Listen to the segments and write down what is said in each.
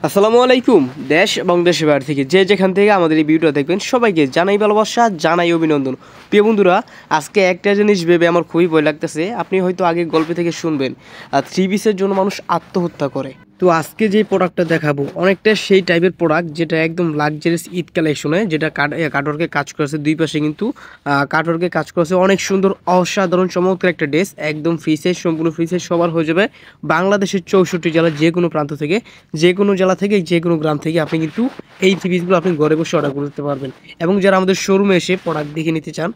আসসালামু আলাইকুম। দেশ এবং দেশের বাইরে থেকে যেখান থেকে আমাদের এই ভিডিওটা দেখবেন সবাইকে জানাই ভালোবাসা, জানাই অভিনন্দন। প্রিয় বন্ধুরা, আজকে একটা জিনিস ভেবে আমার খুবই ভয় লাগতেছে। আপনি হয়তো আগে গল্প থেকে শুনবেন থ্রি পিসের জন্য মানুষ আত্মহত্যা করে। তো আজকে যে প্রোডাক্টটা দেখাবো অনেকটা সেই টাইপের প্রোডাক্ট, যেটা একদম লাক্সারিয়াস ঈদ কালেকশনে, যেটা কাটওয়ার্কে কাজ করেছে। দুই পাশে কিন্তু কাটওয়ার্কে কাজ করেছে। অনেক সুন্দর অসাধারণ চমৎকার একটা ড্রেস, একদম ফ্রি সাইজ, সম্পূর্ণ ফ্রি সাইজ সবার হয়ে যাবে। বাংলাদেশের 64 জেলার যে কোনো প্রান্ত থেকে, যে কোনো জেলা থেকে, যে কোনো গ্রাম থেকে আপনি কিন্তু এই থ্রি পিসগুলো আপনি ঘরে বসে অর্ডার করতে পারবেন। এবং যারা আমাদের শোরুমে এসে প্রোডাক্ট দেখে নিতে চান,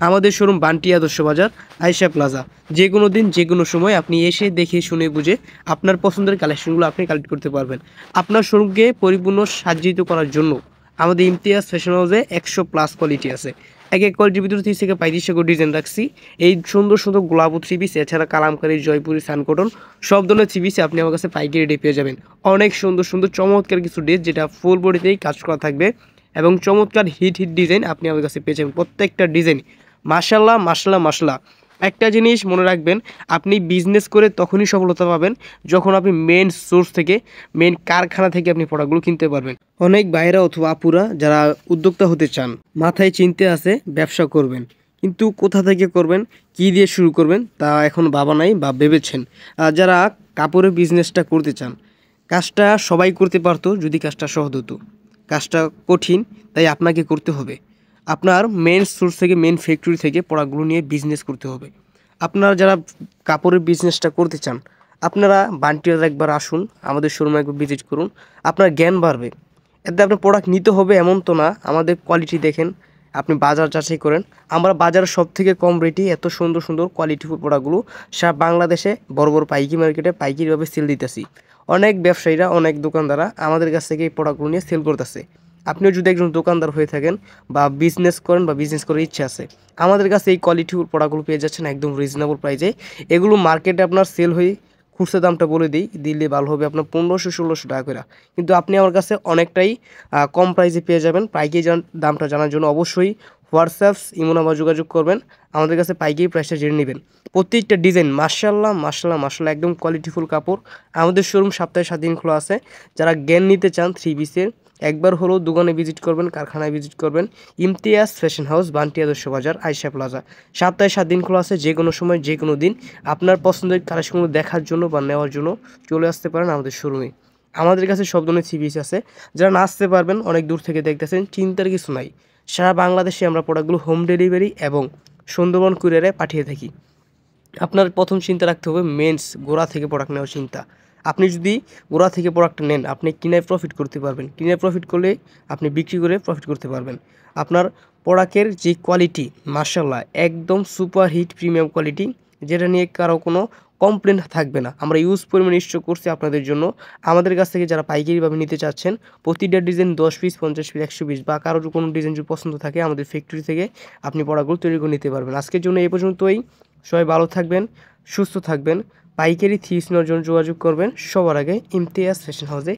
আমাদের শোরুম বান্টি আদর্শ বাজার, আয়েশা প্লাজা। যে কোনো দিন যে কোনো সময় আপনি এসে দেখে শুনে বুঝে আপনার পছন্দের কালেকশনগুলো আপনি কালেক্ট করতে পারবেন। আপনার শোরুমকে পরিপূর্ণ সাজ্জিত করার জন্য আমাদের ইমতিয়াজ ফ্যাশন হাউসে 100+ কোয়ালিটি আছে। এক এক কোয়ালিটির ভিতরে 30 থেকে 35 ডিজাইন রাখছি। এই সুন্দর সুন্দর গোলাপ থ্রি পিস, এছাড়া কালামকারী, জয়পুরি, সানকটন, সব ধরনের থ্রি পিস আপনি আমার কাছে পাইকারি রেটে পেয়ে যাবেন। অনেক সুন্দর সুন্দর চমৎকার কিছু ড্রেস, যেটা ফুল বডিতেই কাজ করা থাকবে এবং চমৎকার হিট ডিজাইন আপনি আমার কাছে পেয়ে যাবেন। প্রত্যেকটা ডিজাইন মাশাল্লাহ মাশাল্লাহ মাশাল্লাহ। একটা জিনিস মনে রাখবেন, আপনি বিজনেস করে তখনই সফলতা পাবেন যখন আপনি মেন সোর্স থেকে, মেন কারখানা থেকে আপনি প্রোডাক্টগুলো কিনতে পারবেন। অনেক বাইরা অথবা আপুরা যারা উদ্যোক্তা হতে চান, মাথায় চিন্তে আছে ব্যবসা করবেন, কিন্তু কোথা থেকে করবেন, কি দিয়ে শুরু করবেন তা এখন ভাবা নাই বা ভেবেছেন। যারা কাপড়ের বিজনেসটা করতে চান, কাজটা সবাই করতে পারতো যদি কাজটা সহজ হতো। কাজটা কঠিন, তাই আপনাকে করতে হবে। আপনার মেন সোর্স থেকে, মেন ফ্যাক্টরি থেকে প্রোডাক্টগুলো নিয়ে বিজনেস করতে হবে। আপনারা যারা কাপড়ের বিজনেসটা করতে চান, আপনারা বান্টিয়ার একবার আসুন, আমাদের শোরুমে একবার ভিজিট করুন, আপনার জ্ঞান বাড়বে। এতে আপনার প্রোডাক্ট নিতে হবে এমন তো না। আমাদের কোয়ালিটি দেখেন, আপনি বাজার যাচাই করেন। আমরা বাজারের সব থেকে কম রেটে এত সুন্দর সুন্দর কোয়ালিটিফুল প্রোডাক্টগুলো সারা বাংলাদেশে বড় বড় পাইকারি মার্কেটে পাইকারিভাবে সেল দিতেছি। অনেক ব্যবসায়ীরা, অনেক দোকানদাররা আমাদের কাছ থেকে এই প্রোডাক্টগুলো নিয়ে সেল করতেছে। আপনিও যদি একজন দোকানদার হয়ে থাকেন বা বিজনেস করেন বা বিজনেস করার ইচ্ছা আছে, আমাদের কাছে এই কোয়ালিটিফুল প্রোডাক্টগুলো পেয়ে যাচ্ছেন একদম রিজনেবল প্রাইসে। এগুলো মার্কেটে আপনার সেল হয়ে, খুচরা দামটা বলে দিলে ভালো হবে, আপনার 1500-1600 টাকা করে। কিন্তু আপনি আমার কাছে অনেকটাই কম প্রাইসে পেয়ে যাবেন। পাইকারি দামটা জানার জন্য অবশ্যই হোয়াটসঅ্যাপ, ইমো নাম্বার যোগাযোগ করবেন, আমাদের কাছে পাইকারি প্রাইসটা জেনে নেবেন। প্রত্যেকটা ডিজাইন মাশাল্লাহ মাশাল্লাহ মাশাল্লাহ, একদম কোয়ালিটিফুল কাপড়। আমাদের শোরুম সপ্তাহে 7 দিন খোলা আছে। যারা জ্ঞান নিতে চান থ্রি পিসের, একবার হলেও দোকানে ভিজিট করবেন, কারখানায় ভিজিট করবেন। ইমতিয়াজ ফ্যাশন হাউস, বান্টি আদর্শ বাজার, আয়েশা প্লাজা। সপ্তাহে 7 দিন খোলা আছে। যে কোনো সময়, যে কোনো দিন আপনার পছন্দের কালেকশনগুলো দেখার জন্য বা নেওয়ার জন্য চলে আসতে পারেন আমাদের শোরুমে। আমাদের কাছে সব ধরনের থ্রি পিস আছে। যারা না আসতে পারবেন, অনেক দূর থেকে দেখতেছেন, চিন্তার কিছু নাই। সারা বাংলাদেশে আমরা প্রোডাক্টগুলো হোম ডেলিভারি এবং সুন্দরবন কুরিয়ারে পাঠিয়ে থাকি। আপনার প্রথম চিন্তা রাখতে হবে মেন্স গোড়া থেকে প্রোডাক্ট নেওয়ার চিন্তা। আপনি যদি গোড়া থেকে প্রোডাক্ট নেন, আপনি কিনায় প্রফিট করতে পারবেন। কিনায় প্রফিট করলে আপনি বিক্রি করে প্রফিট করতে পারবেন। আপনার প্রোডাক্টের যে কোয়ালিটি মাশাআল্লাহ, একদম সুপার হিট প্রিমিয়াম কোয়ালিটি, যেটা নিয়ে কারো কোনো কমপ্লেন থাকবে না। আমরা ইউজ পরিমাণ স্টক করছি আপনাদের জন্য। আমাদের কাছ থেকে যারা পাইকারিভাবে নিতে চাচ্ছেন, প্রতিটা ডিজাইন 10 পিস, 50 পিস, 100 পিস বা কারোর কোনো ডিজাইন যদি পছন্দ থাকে, আমাদের ফ্যাক্টরি থেকে আপনি প্রোডাক্টগুলো তৈরি করে নিতে পারবেন। আজকের জন্য এই পর্যন্তই। সবাই ভালো থাকবেন, সুস্থ থাকবেন। পাইকারি থ্রি পিস নেওয়ার জন্য যোগাযোগ করবেন সবার আগে ইমতিয়াজ ফ্যাশন হাউসে।